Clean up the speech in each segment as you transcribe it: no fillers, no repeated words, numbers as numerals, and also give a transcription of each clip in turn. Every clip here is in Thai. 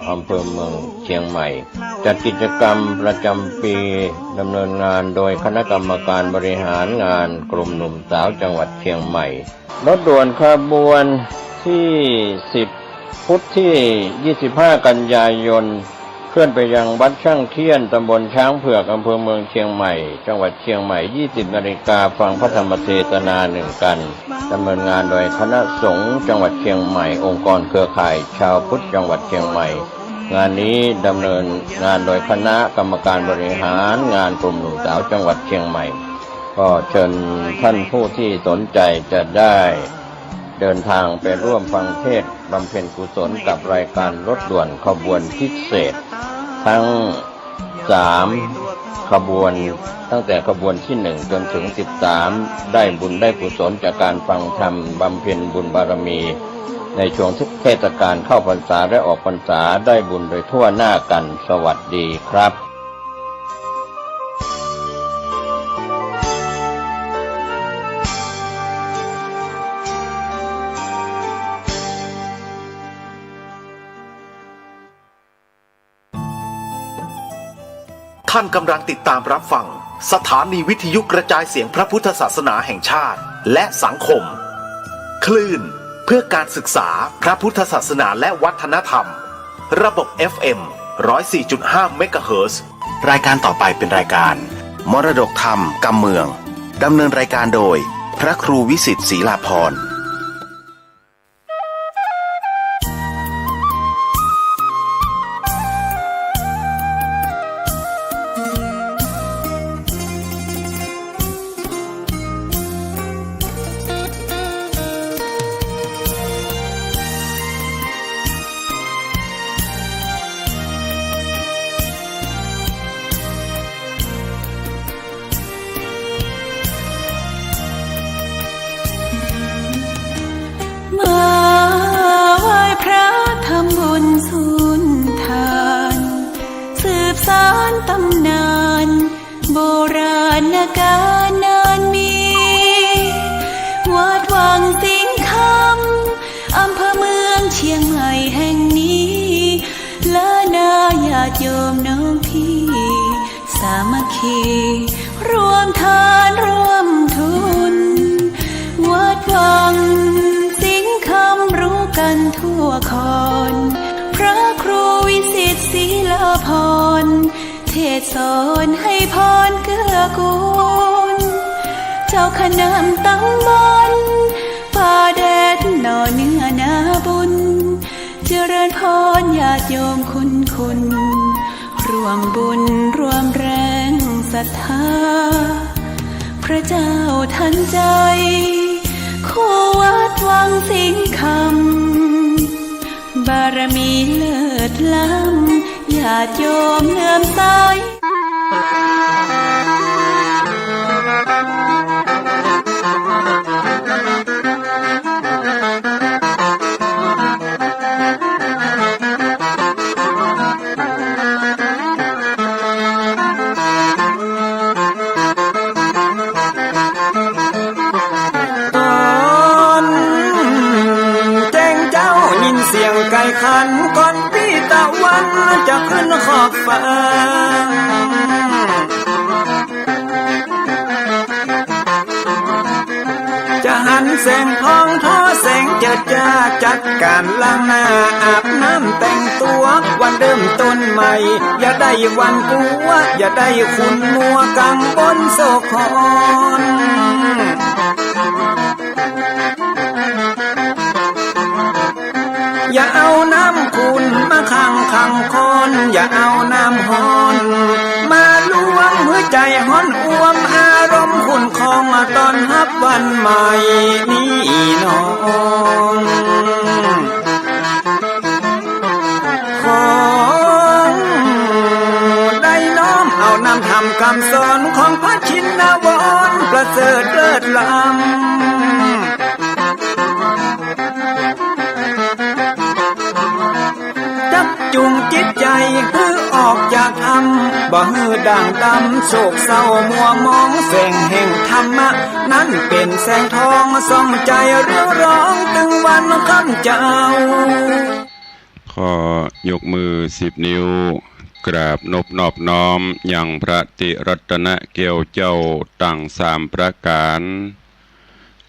อำเภอเมืองเชียงใหม่จัดกิจกรรมประจำปีดำเนินงานโดยคณะกรรมการบริหารงานกลุ่มหนุ่มสาวจังหวัดเชียงใหม่รถด่วนขบวนที่10พุธที่25กันยายนเคลื่อนไปยังวัดช่างเทียนตำบลช้างเผือกอำเภอเมืองเชียงใหม่จังหวัดเชียงใหม่ 20 นาฬิกาฟังพระธรรมเทศนา1กันดำเนินงานโดยคณะสงฆ์จังหวัดเชียงใหม่องค์กรเครือข่ายชาวพุทธจังหวัดเชียงใหม่งานนี้ดำเนินงานโดยคณะกรรมการบริหารงานกลุ่มหนุ่มสาวจังหวัดเชียงใหม่ก็เชิญท่านผู้ที่สนใจจะได้เดินทางไปร่วมฟังเทศน์บำเพ็ญกุศลกับรายการรถด่วนขบวนพิเศษทั้ง3ขบวนตั้งแต่ขบวนที่1จนถึง13ได้บุญได้กุศลจากการฟังธรรมบำเพ็ญบุญบารมีในช่วงเทศกาลเข้าพรรษาและออกพรรษาได้บุญโดยทั่วหน้ากันสวัสดีครับท่านกำลังติดตามรับฟังสถานีวิทยุกระจายเสียงพระพุทธศาสนาแห่งชาติและสังคมคลื่นเพื่อการศึกษาพระพุทธศาสนาและวัฒนธรรมระบบ FM 104.5 เมกะเฮิรตซ์รายการต่อไปเป็นรายการมรดกธรรมกำเมืองดำเนินรายการโดยพระครูวิสิทธิ์ศรีลาภรณ์สานตำนานโบราณกาลนานมีวัดวังสิงห์คำอำเภอเมืองเชียงใหม่แห่งนี้และนาญาติโยมน้องพี่สามัคคีรวมทานร่วมทุนวัดวังสิงห์คำรู้กันทั่วคอนพระครูวิสิทธิ์ศรีลาภรณ์เทศสอนให้พรเกื้อกูลเจ้าคณะตำบลป่าแดดหน่อเนื้อนาบุญเจริญพรญาติโยมคุณร่วมบุญร่วมแรงศรัทธาพระเจ้าทันใจคู่วัดวังสิงห์คำบารมีเลิศล้ำญาติโยมเลื่อมใสไก่ขันก่อนปีตะวันจะขึ้นขอบฟ้าจะหันแสงทองทอแสงเจิดจ้าจัดการล้างหน้าอาบน้ำแต่งตัววันเริ่มต้นใหม่อย่าได้วันกลัวอย่าได้คุณมัวกังวลโศกคอนอย่าเอาน้ำคุณมาขังคอนอย่าเอาน้ำฮ้อนมาลวงหัวใจฮ้อนอ้วมอารมณ์ขุ่นคองมาตอนรับวันใหม่นี้น้องของได้น้อมเอานำทำคำสอนของพระชินวรประเสริฐเลิศล้ำจุงจิตใจฮือออกจากธรรมบ่ฮือด่างดำโศกเศร้ามัวมองแสงแห่งธรรมะนั้นเป็นแสงทองส่องใจเรียวร้องตึงวันคำเจ้า ขอ ยกมือ10 นิ้วกราบนอบน้อมยังพระติรัตนเกล้าเจ้าตั้ง3 ประการ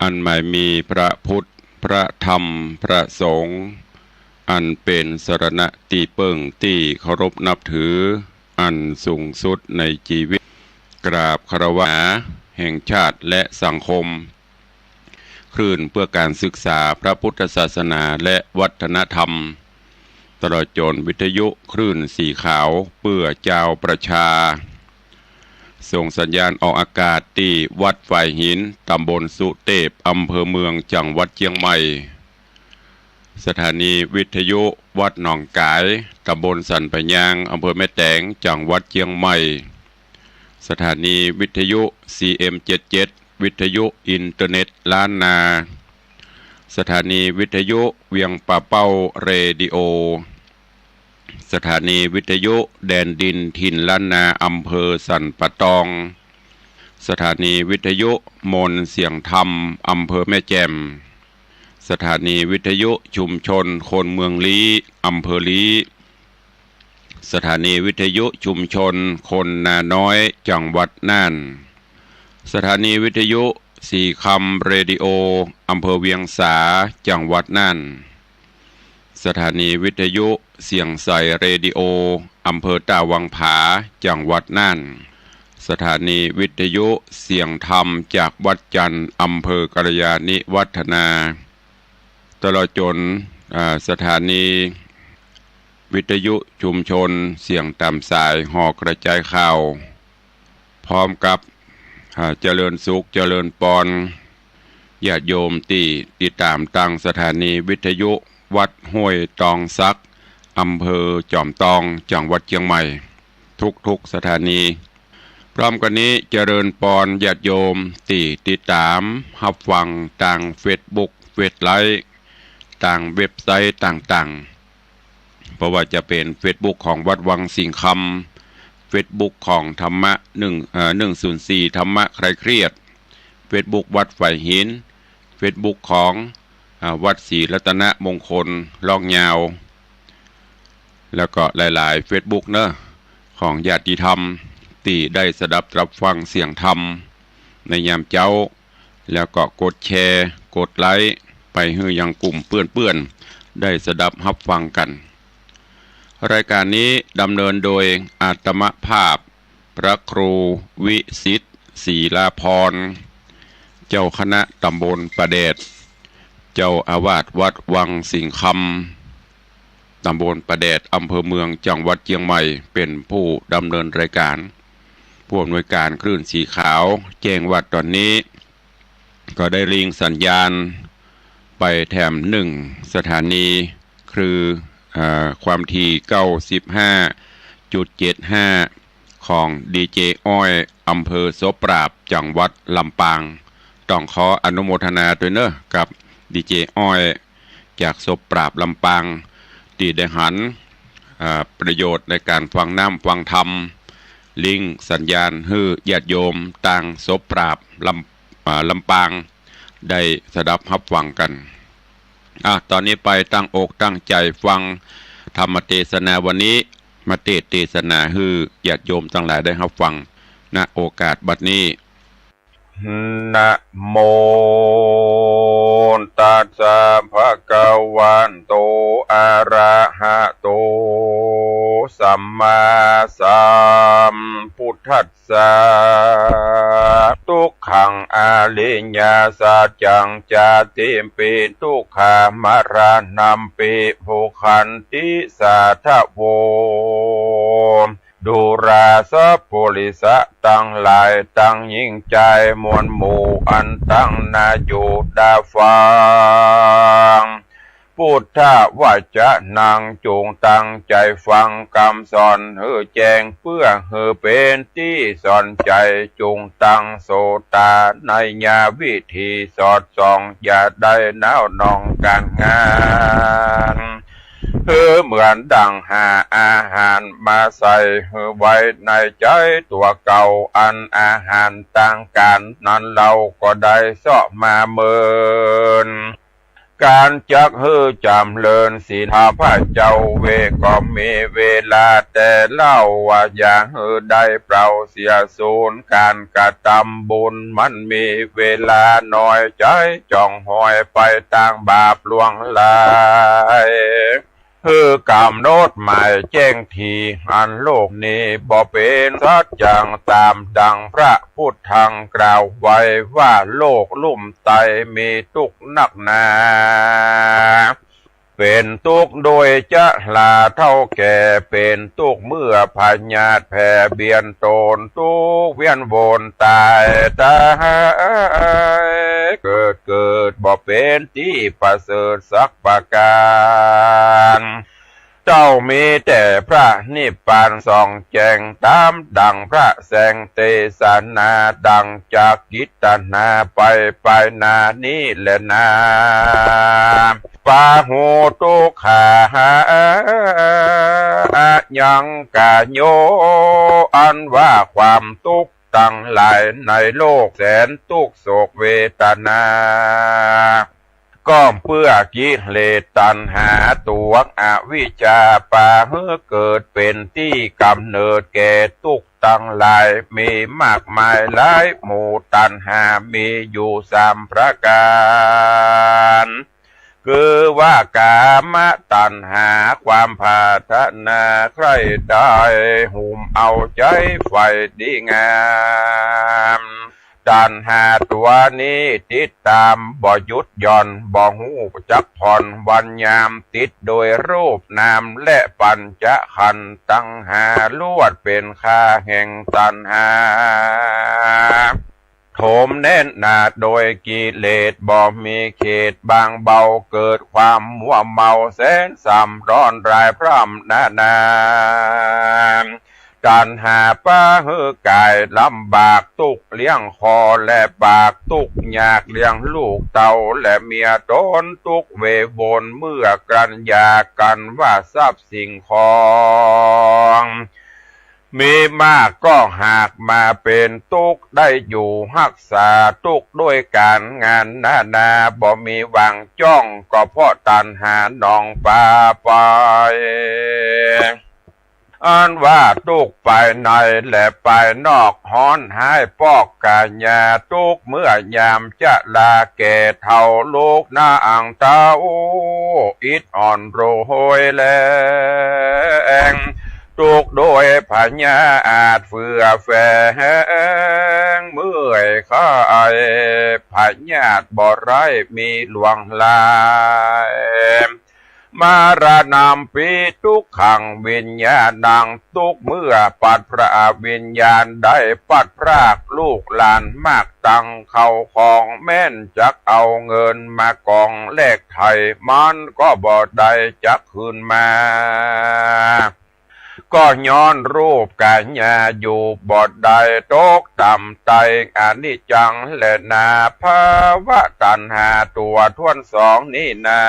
อันหมายมีพระพุทธพระธรรมพระสงฆ์อันเป็นสรณะตีเปิ่งที่เคารพนับถืออันสูงสุดในชีวิตกราบคารวะแห่งชาติและสังคมคลื่นเพื่อการศึกษาพระพุทธศาสนาและวัฒนธรรมตลอดจนวิทยุคลื่นสีขาวเพื่อเจ้าประชาส่งสัญญาณออกอากาศที่วัดฝ่ายหินตำบลสุเทพอำเภอเมืองจังหวัดเชียงใหม่สถานีวิทยุวัดหนองกายตำบลสันปะยางอำเภอแม่แตงจังหวัดเชียงใหม่สถานีวิทยุ CM77 วิทยุอินเทอร์เน็ตล้านนาสถานีวิทยุเวียงป่าเป้าเรดิโอสถานีวิทยุแดนดินถิ่นล้านนาอำเภอสันปะตองสถานีวิทยุมนเสียงธรรมอำเภอแม่แจ่มสถานีวิทยุชุมชนคนเมืองลี้อำเภอลี้สถานีวิทยุชุมชนคนนาน้อยจังหวัดน่านสถานีวิทยุสีคำเรดิโออำเภอเวียงสาจังหวัดน่านสถานีวิทยุเสียงใสเรดิโออำเภอตาวังผาจังหวัดน่านสถานีวิทยุเสียงธรรมจากวัดจันทร์อำเภอกัลยาณิวัฒนาตลอดจนสถานีวิทยุชุมชนเสียงตามสายหอกระจายข่าวพร้อมกับเจริญสุขเจริญปอนญาติโยมที่ติดตามตั้งสถานีวิทยุวัดห้วยตองซักอำเภอจอมตองจังหวัดเชียงใหม่ทุกสถานีพร้อมกันนี้เจริญปอนญาติโยมที่ติดตามรับฟังต่างเฟซบุ๊กเฟซไลฟ์ต่างเว็บไซต์ต่างๆเพราะว่าจะเป็นเฟซบุ๊กของวัดวังสิงห์คำเฟซบุ๊กของธรรมะ104ธรรมะใครเครียดเฟซบุ๊กวัดฝ่ายหินเฟซบุ๊กของวัดศรีรัตนมงคลลอกยาวแล้วก็หลายๆเฟซบุ๊กเนอะของญาติธรรมที่ได้สดับรับฟังเสียงธรรมในยามเจ้าแล้วก็กดแชร์กดไลค์ไปให้ยังกลุ่มเพื่อนๆได้สดับรับฟังกันรายการนี้ดำเนินโดยอาตมภาพพระครูวิสิทธิ์ศรีลาภรณ์เจ้าคณะตำบลประเดชเจ้าอาวาสวัดวังสิงห์คำตำบลประเดชอำเภอเมืองจังหวัดเชียงใหม่เป็นผู้ดำเนินรายการผู้อำนวยการคลื่นสีขาวแจ้งว่าตอนนี้ก็ได้ลิงสัญญาณไปแถม1 สถานีคือความถี่ 95.75 ของดีเจอ้อยอำเภอโสปราบจังหวัดลำปางต้องขออนุโมทนาด้วยเนอะกับดีเจอ้อยจากโสปราบลำปางที่ได้หันประโยชน์ในการฟังน้ำฟังธรรมลิงสัญญาณให้ญาติโยมต่างโสปราบลำปางได้สดับรับฟังกันตอนนี้ไปตั้งอกตั้งใจฟังธรรมเทศนาวันนี้มาเทศนาให้ญาติโยมทั้งหลายได้รับฟังณโอกาสบัดนี้นะโมตัสสะภะคะวันโตอะระหะโตสัมมาสัมพุทธัสสะทุกขังอริยสัจจังจาติปิทุกขามรณัมปิภูคันติสาทะโวดูราสะโพลิสะตั้งหลายตั้งยิ่งใจมวลหมู่อันตั้งนาอยู่ดาฟังพุทธวจนังจงตั้งใจฟังคำสอนให้แจ้งเพื่อให้เป็นที่สอนใจจงตั้งโสตาในญาวิธีสอดส่องอย่าได้น้าวนองการงานเหมือนดังหาอาหารมาใส่ไว้ในใจตัวเก่าอันอาหารต่างกันนั้นเราก็ได้เสาะมาเมิน การจักฮือจำเลินศีลพระเจ้าเวก็มีเวลาแต่เล่าว่าอย่าฮือได้เปล่าเสียสูญการกระทำบุญมันมีเวลาน้อยใจจ้องหอยไปต่างบาปลวงลายคือกำหนดหมายแจ้งทีอันโลกนี้บ่เป็นสัจจังตามดังพระพุทธังกล่าวไว้ว่าโลกลุ่มไตมีทุกข์นักหนาเป็นทุกข์โดยจะลาเท่าแก่เป็นทุกข์เมื่อพญาติแผ่เบียนตนทุกข์เวียนวนตายตายเกิดบ่เป็นที่ประเสริฐสักประการเจ้ามีแต่พระนิพพานส่องแจ้งตามดังพระแสงเตสนาดังจากกิตนาไปนานี้แหละนาปาหูตุขายังกะโยอันว่าความทุกข์ตั้งหลายในโลกแสนทุกข์โศกเวทนาก็เพื่อกิเลสตัณหาตัวอวิชชาปาเมื่อเกิดเป็นที่กำเนิดแก่ทุกข์ตั้งหลายมีมากมายหลายหมู่ตัณหามีอยู่3 ประการคือว่ากามตัณหาความปรารถนาใครได้หุ่มเอาใจไฟดีงามตัณหาตัวนี้ติดตามบ่หยุดหย่อนบ่หูจักผ่อนวันยามติดโดยรูปนามและปัญจขันธ์ตั้งหาลวดเป็นค่าแห่งตัณหาโถมแน่นหนาโดยกิเลสบ่มีเขตบางเบาเกิดความมัวเมาแสนซ้ำร้อนรายพร่ำนาตัณหาป้าหือกายลำบากตุกเลี้ยงคอและปากตุกยากเลี้ยงลูกเต่าและเมียตนตุกเววนเมื่อกันยากันว่าทรัพย์สิ่งของมีมากก็หากมาเป็นทุกข์ได้อยู่รักษาทุกข์ด้วยการงานนาบ่มีวางจ้องก็เพราะตัณหาหนองปาไปอันว่าทุกข์ภายในและภายนอกฮ้อนหายปอกกาญาทุกข์เมื่อยามจะลาแก่เท่าโลกหน้าอ่างเต้าอิดอ่อนโรยแรงทุกโดยพญาอาจเฟื่อแฝงเมื่อยข้ายพญาตบ่ไรมีหลวงลายมารานามปีทุกขังวิญญาณดังทุกเมื่อปัดพระวิญญาณได้ปัดพรากลูกหลานมากตังเข้าของแม่นจักเอาเงินมากองแลกไทยมันก็บ่ได้จักคืนมาก็ย้อนรูปกายญาอยู่บ่ได้ตกต่ำไตอนิจจังและนาภาวะตัณหาตัวท้วนสองนี่นา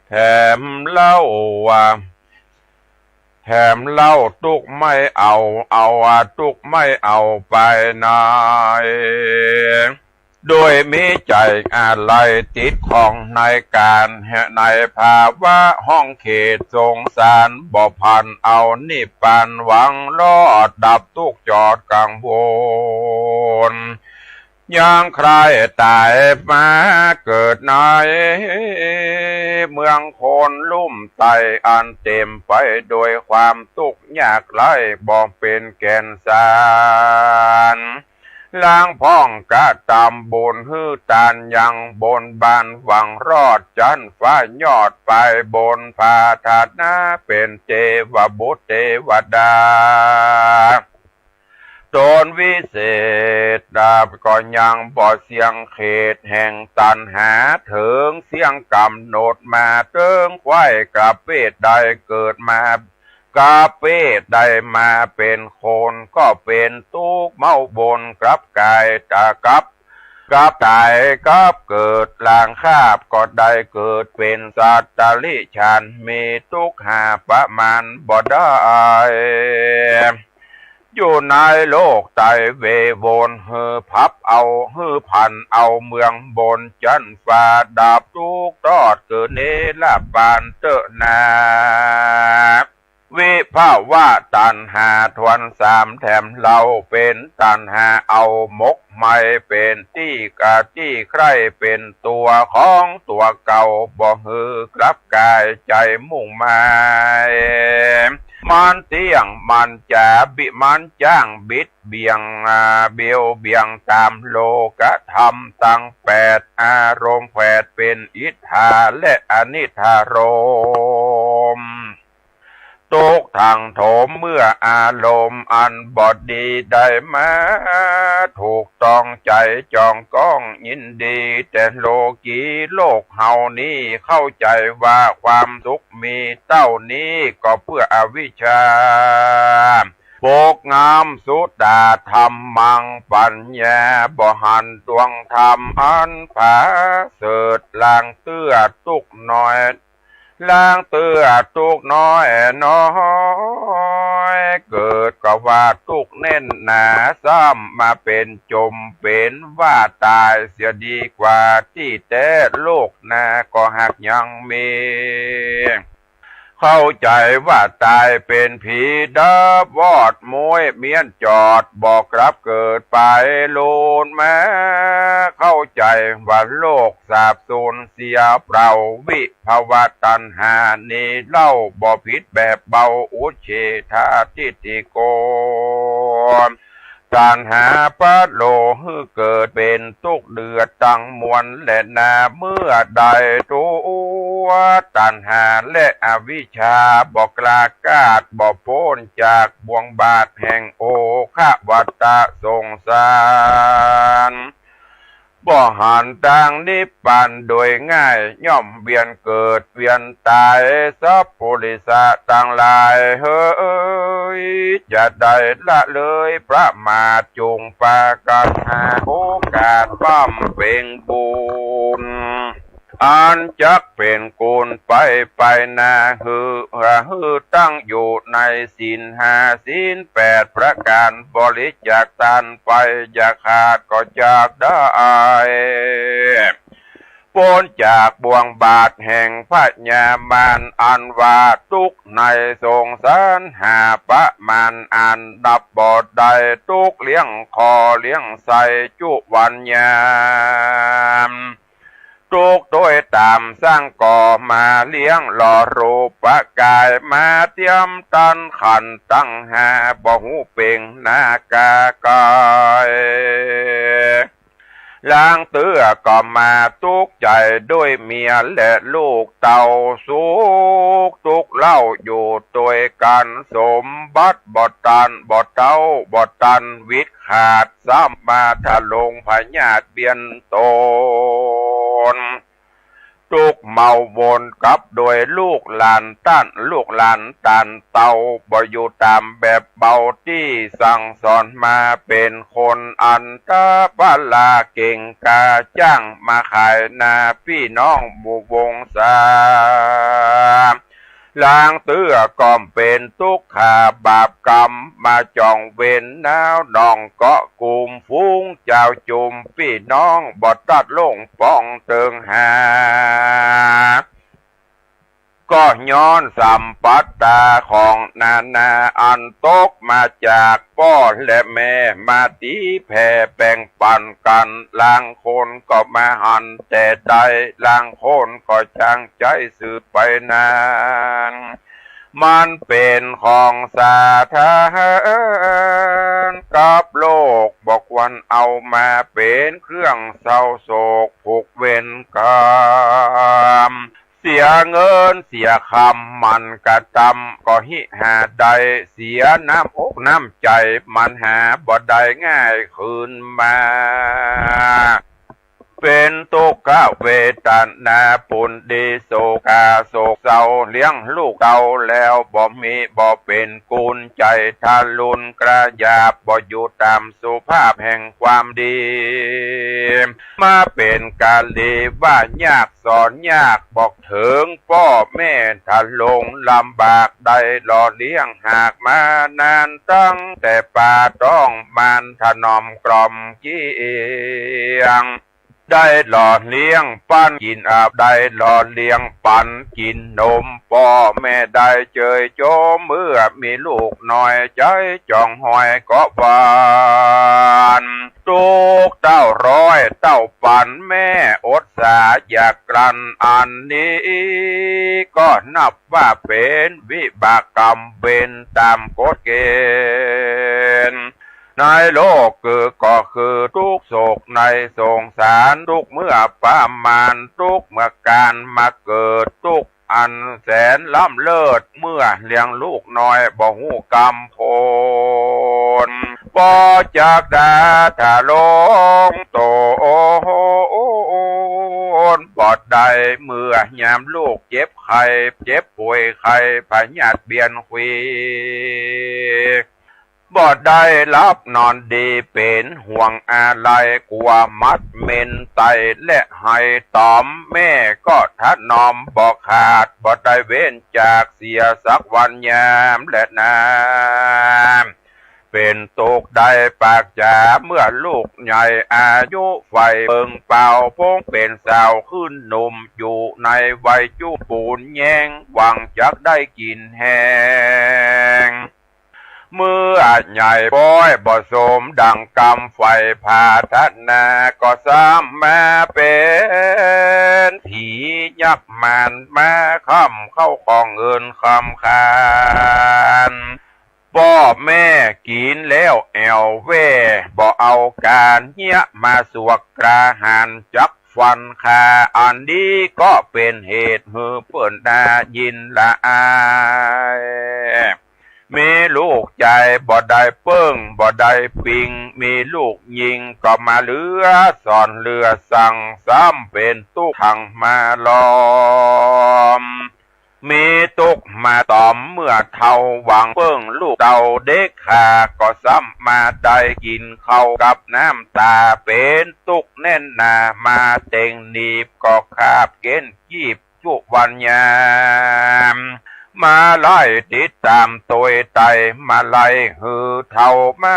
แถมเล่าตุกไม่เอาตุกไม่เอาไปไหนโดยมีใจอะไรติดของในการในภาวะห้องเขตสงสารบ่พันเอานิพพานหวังรอดดับทุกจอดกังวลยังใครตายมาเกิดในเมืองคนลุ่มไตอันเต็มไปโดยความทุกข์ยากไร้บ่เป็นแก่นสารล้างพ้องกะตามบุญฮือตานยังบนบานหวังรอดจันฟ้ายอดไปบนผาถาดนาเป็นเทวบุตรเทวดาตนวิเศษดาบก็ยังบ่เสียงเขตแห่งตันหาถึงเสียงกำหนดมาเติงควายกับเป็ดใดเกิดมากาเป้ได้มาเป็นคนก็เป็นทุกข์เมาบนกลับกายตากับตายกับเกิดลางคาบก็ได้เกิดเป็นสัตตลิชันมีทุกข์หาประมาณบ่ได้ อยู่ในโลกไตเวโวนเฮือพับเอาฮือพันเอาเมืองบนจันฟ้าดาบทุกตอดเกิดเนลาปานเตอนาวิภาวะตันหาทวนสามแถมเราเป็นตันหาเอามกไม่เป็นที่กะที่ใครเป็นตัวของตัวเก่าบ่ฮือกลับกายใจมุ่งหมายมันเตียงมันจะบิมันจ้างบิดเบียงเบียวเบียงตามโลกธรรมตั้งแปดอารมณ์แปดเป็นอิทธาและอนิธารมณ์ตกทางโถมเมื่ออารมณ์อันบอดดีได้มาถูกต้องใจจองก้องยินดีแต่โลกีโลกเฮานี้เข้าใจว่าความสุขมีเต้านี้ก็เพื่ออวิชชาโปกงามสุดาธรรมมังปัญญาบ่หันดวงธรรมอันผาเสดลางเตื้อตุกน้อยล้างเตือตุกน้อยน้อยเกิดก็ว่าตุกเน่นหนาซ้ำมาเป็นจมเป็นว่าตายเสียดีกว่าที่แต่โลกนาก็หักยังมีเข้าใจว่าตายเป็นผีดับวอดมวยเมียนจอดบอกรับเกิดไปโลนแม้เข้าใจว่าโลกสาบสูญเสียเปล่าวิภาวะตัณหานี้เล่าบ่ผิดแบบเบาอุเฉทาทิฏฐิโกตัณหาปะโลหือเกิดเป็นทุกเดือดตั้งมวลและนาเมื่อใดตัวตัณหาและอวิชชาบอกกลากาดบอกโพ้นจากบ่วงบาทแห่งโอคะวัตตะสงสารบ่หันทางนิพพานโดยง่ายย่อมเวียนเกิดเวียนตายสัพพุริสะต่างหลายเฮ้ยจะได้ละเลยพระมาจุงปากันหาโอกาสปั้มเป็นบุญอันจักเป็นกุลไปนาฮือตั้งอยู่ในศีลห้าศีลแปดประการบริจาคทานไปอย่าขาดก็จากได้พ้นจากบ่วงบาทแห่งพระญามารอันว่าทุกในสงสารหาปะมันอันดับบอดใดทุกเลี้ยงคอเลี้ยงใส่จุวันยามทุกโดยตามสร้างก่อมาเลี้ยงหล่อรูปกายมาเตรียมตันขันตั้งหาบ่หูเป่งนากากายล้างเตื้อก็มาทุกใจด้วยเมียและลูกเต่าสุกทุกเล่าอยู่ตัวกันสมบัติบดตันบดเต้าบดตันวิทย์ขาดซ้ำมาทะลงพญาติเบียนตนทุกเมาวนกับโดยลูกหลานตันลูกหลานตันเต่าบ่อยู่ตามแบบเบาที่สั่งสอนมาเป็นคนอันตาบาลาเก่งกาจ้างมาขายนาพี่น้องบุวงศาล้างเตื้อก่อมเป็นทุกขาบาปกรรมมาจองเว้นนาวดองเกาะกลุ่มฟุ้งเจ้าจุมพี่น้องบอดตัดลงป้องเติงหาก็ย้อนสัมปัตตาของนานาอันตกมาจากพ่อและแม่มาตีแผ่แบ่งปันกันลางคนก็มาหันแต่ใดลางคนก็ช่างใจสืบไปนานมันเป็นของสาธารกับโลกบอกวันเอามาเป็นเครื่องเศร้าโศกผูกเวรกรรมเสียเงินเสียคำมันกระทำก็หิหาใดเสียน้ำอกน้ำใจมันหาบ่ได้ง่ายคืนมา เป็นทุกขเวทนาปุณดีโศกาโศกเศร้าเลี้ยงลูกเต่าแล้วบ่มีบ่เป็นกุลใจทารุณกระยาบบ่อยู่ตามสุภาพแห่งความดีมาเป็นการดีว่ายากสอนยากบอกถึงพ่อแม่ถ้าลงลำบากได้หล่อเลี้ยงหากมานานตั้งแต่ป่าต้องมันถนอมกล่อมเกียงได้หล่อเลี้ยงปั้นกินอาบได้หล่อเลี้ยงปั่นกินนมพ่อแม่ได้เจยโจมเมื่อมีลูกน้อยใจจ่องหอยก็บานทุกเต้าร้อยเต้าปั่นแม่อดสาอยากกลั้นอันนี้ก็นับว่าเป็นวิบากกรรมเป็นตามกฎเกณฑ์ในโลกก็คือทุกโศกในสงสารทุกเมื่อประมาณทุกเมื่อการมาเกิดทุกอันแสนล้ำเลิศเมื่อเลี้ยงลูกน้อยบ่หูกรรมโพนบ่จากดาถ้าลงโตนบอดใดเมื่อยามลูกเจ็บไข้เจ็บป่วยไข้พญาติเบียนคุยบ่ได้รับนอนดีเป็นห่วงอะไรกลัวมัดเมนไตและให้ตอมแม่ก็ทัดนอมบ่ขาดบ่ได้เว้นจากเสียสักวันยามและน้ำเป็นตกได้ปากจ๋าเมื่อลูกใหญ่อายุไฟเปิงเป่าพงเป็นสาวขึ้นหนุ่มอยู่ในวัยจุปูนแยงหวังจักได้กินแหงเมื่อใหญ่ป้อยบ่สมดังกรรมไฟพาทัดนาก็ซ้ำมาเป็นผียับมันมาค่ำเข้าของเงินคำคานพ่อแม่กินแล้วแอวเว่บ่เอาการเหี้ยมาสวกกระหานจักฟันคาอันนี้ก็เป็นเหตุหือเปิ่นได้ยินละอายมีลูกใจบ่ได้เปิ้งบ่ได้ปิงมีลูกยิงก็มาเลือสอนเรือสั่งซ้ำเป็นตุกขังมาล้อมมีตุกมาตอมเมื่อเท่าหวังเปิ้งลูกเต่าเด็กขาก็ซ้ำมาได้กินเข้ากับน้ำตาเป็นตุกแน่นหนามาเต็งหนีบก็คาบเก้นกีบจุวันยามมาไล่ติดตามตัวไตมาไล่หือเท่ามา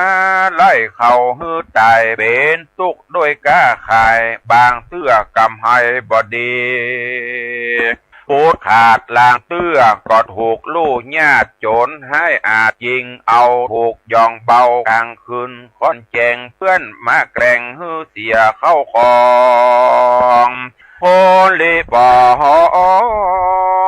ไล่เขาหือตายเป็นตุกด้วยก้าขายบางเตื้อกำให้บดีปูดขาดลางเตื้อก็ถูกลู่ญาติโจรให้อาจยิงเอาถูกยองเบากลางคืนค่อนแจงเพื่อนมาแกล้งหือเสียเข้าของโพลีปอ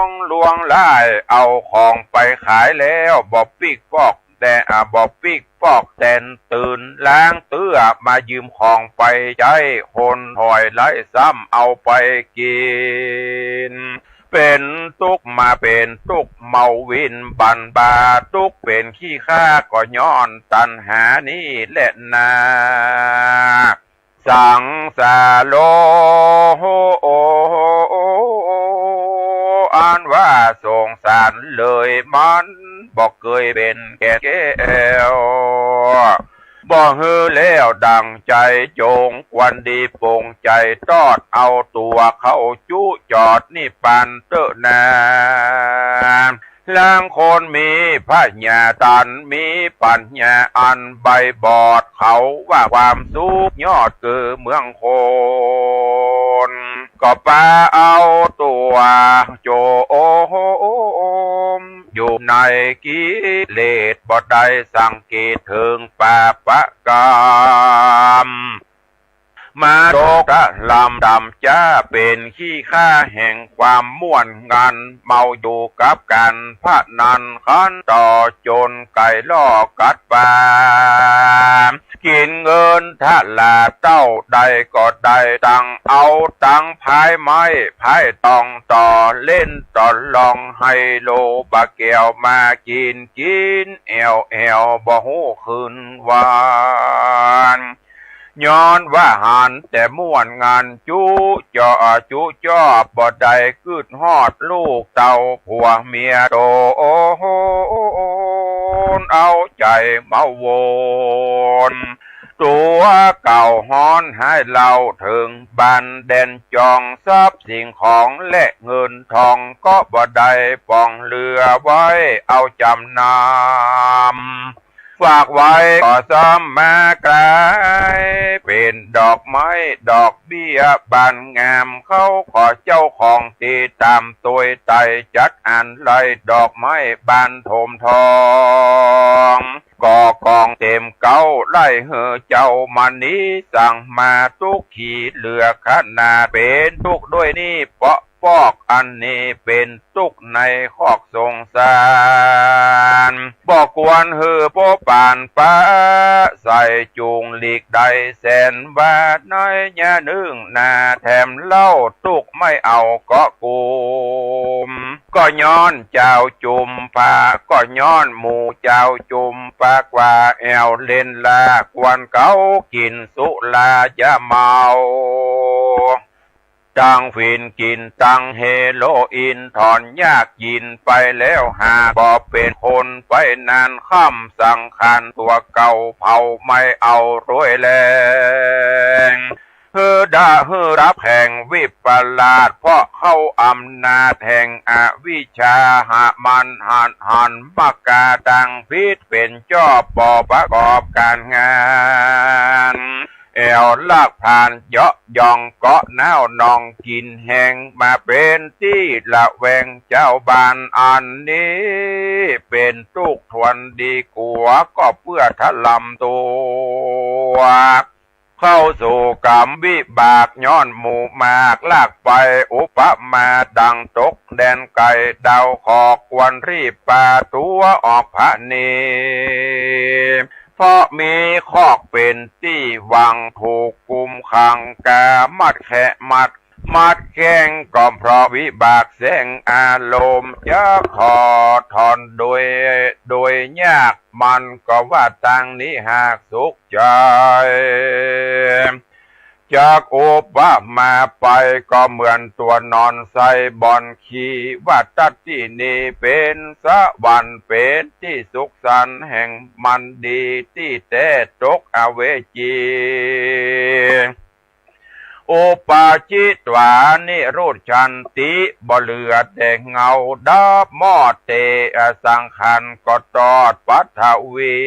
งลวงไล่เอาของไปขายแล้วบ่ปิกปอกแต่บ่ปิกปอกแตนตื่นล้างเตื้อมายืมของไปใจคนถอยไล่ซ้ำเอาไปกินเป็นตุกมาเป็นตุกเมาวินบันบาตุกเป็นขี้ข้าก็ย้อนตัณหานี่แหละนาสังสาโลอ่านว่าสงสารเลยมันบอกเคยเป็นแก่แก้วบ่ฮือแล้วดังใจจงควันดีปงใจตอดเอาตัวเข้าจุจอดนี่ปันเตอะนาลางคนมีพญาตันมีปัญญาอันใบบอดเขาว่าความสุขยอดคือเมืองโคนก็ปาเอาตัวโจมอยู่ในกิเลสบ่ได้สังเกตถึงปาปะกรรมมาโดกะลำดำจ้าเป็นขี้ข้าแห่งความม่วนงันเมาอยู่กับกันพระนันขันต่อจนไก่ล่อกัดปากินเงินถ้าลาเต้าใดก็ได้ตังเอาตังพายไม้พายตองต่อเล่นต่อลองไฮโลบะแก้วมากินแอวบ่หูคืนวาน ย้อนว่าหันแต่ม่วนงานจุจ่อบ่ได้คืดฮอดลูกเต่าผัวเมียโตโอ้โหเอาใจเมาวนตัวเก่าฮ้อนให้เราถึงบันเด่นจองทรัพย์สิ่งของและเงินทองก็บ่ได้ปองเรือไว้เอาจำนำฝากไว้ก็ซ้ำมาไกลเป็นดอกไม้ดอกเบี้ยบานงามเขาขอเจ้าของตีตามตัวไตจัดอันไรดอกไม้บานโถมทองก่อกองเต็มเก้าไล่เหือเจ้ามันนี้สั่งมาทุกขี่เหลือขนาดเป็นทุกด้วยนี่เปาะปอกอันนี้เป็นตุกในคอกสงสารบอกกวนเหือโปปานป้าใส่จูงหลีกใดแสนบาทน้อยยะนึ่งนาแถมเล่าตุกไม่เอาก็กูมก็ย้อนเจ้าจุมปาก็ย้อนหมู่เจ้าจุมปากว่าแอวเล่นลากวนเขากินสุลาจะเมาตั้งฟินกินตั้งเฮโรอีนถอนยากยินไปแล้วหาบ่เป็นคนไปนานค่ำสังขารตัวเก่าเผาไม่เอารวยแรงเฮือด่าเฮือรับแห่งวิปลาสเพราะเข้าอำนาจแห่งอวิชชาหามันหันมากาดังพิษเป็นจอบบ่ประกอบการงานแอวลากผ่านเยาะยองเกาะน้าวนองกินแหงมาเป็นที่ละแวงเจ้าบ้านอันนี้เป็นทุกทวนดีกว่าก็เพื่อทะลำตัวเข้าสู่กรรมวิบากย้อนหมู่มากลากไปอุปมาดังตกแดนไก่ดาวขอกควรรีบปาตัวออกพระเนเพราะมีคอกเป็นที่วังถูกกุมขังกามัดแขะมัดแข้งก็เพราะวิบากแสงอารมณ์จะขอถอนโดยยากมันก็ว่าตังนี้หากสุขใจจากโอบว่ามาไปก็เหมือนตัวนอนใส่บอนขี่ว่าตัดที่นี่เป็นสวรรค์เป็นที่สุขสันต์แห่งมันดีที่แต่ตกอเวจีโอปาจิตวานิโรธชันติบ่เหลือแต่เงาดับมอดเตอสังขันก็ตอดปัทวี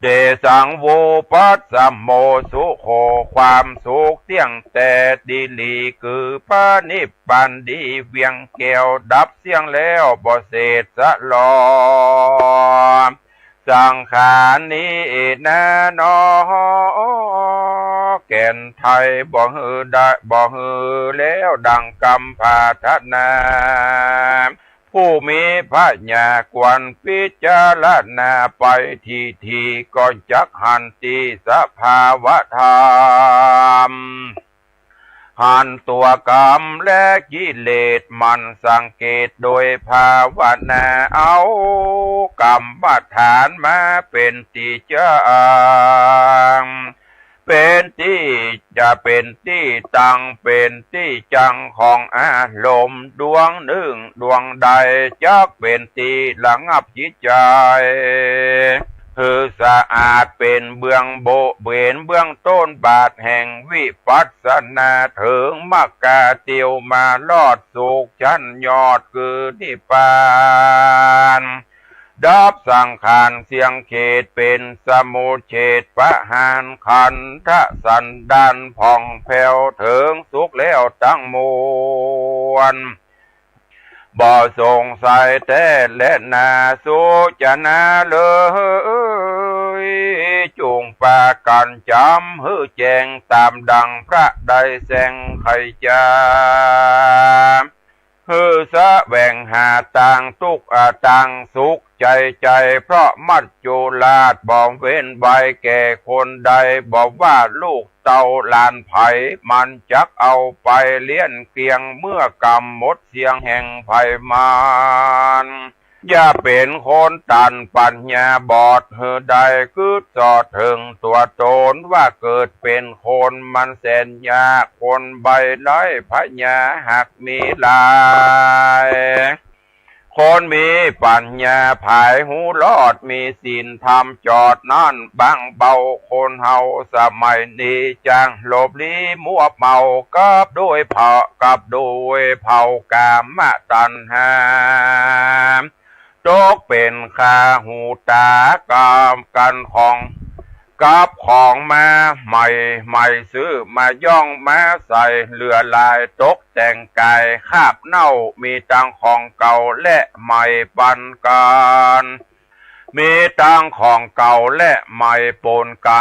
เดสังโวปัสสมโมสุโขความสุขเที่ยงแต่ดีลีคือพระนิพพานดีเวียงแก้วดับเสียงแล้วบ่เศษสะลอสังขารนี้นะนอแก่นไทยบ่ฮือได้บ่ฮือแล้วดังกำพาทนาผู้มีพระญากวนพิจารณาไปทีก็จักหันติสภาวะธรรมหันตัวกรรมและกิเลสมันสังเกตโดยภาวนาเอากรรมฐานมาเป็นที่จังเป็นที่จะเป็นที่ตั้งเป็นที่จังของอารมณ์ดวงหนึ่งดวงใดจักเป็นที่ระงับจิตใจคือสะอาดเป็นเบื้องโบเบนเบื้องต้นบาทแห่งวิปัสสนาถึงมรรคเตียวมาลอดสุขชั้นยอดคือนิพพานดับสังขารเสียงเขตเป็นสมุเฉดปะหานขันธสันดานผ่องแผ้วถึงสุขแล้วตั้งมวลบ่สงสัยแต่และนาสุจนาเลยจุงปากันจำหื้อแจงตามดังพระใดแสงไขจาฮือสะแหว่งหาต่างทุกต่างสุขใจเพราะมัจจุราชบอกเว้นใบแก่คนใดบอกว่าลูกเต่าลานไผ่มันจักเอาไปเลี้ยนเกียงเมื่อกรรมหมดเสียงแห่งไผ่มาน อย่าเป็นคนตันปัญญาบอดเฮอใดคือจอดถึงตัวตนว่าเกิดเป็นคนมันแสนยากคนใบร้อยพญาหักมีลายคนมีปัญญาภายหูรอดมีศีลธรรมจอดนั่นบังเบาคนเฮาสมัยนี้จังหลบลี้มัวเมากับด้วยเผากับด้วยเผากามตัณหาโจกเป็นข้าหูตากามกันของกับของมาใหม่ซื้อมาย่องมาใส่เลือลายตกแต่งกายคาบเน่ามีตังของเก่าและใหม่ปันกันมีตังของเก่าและใหม่ปนกั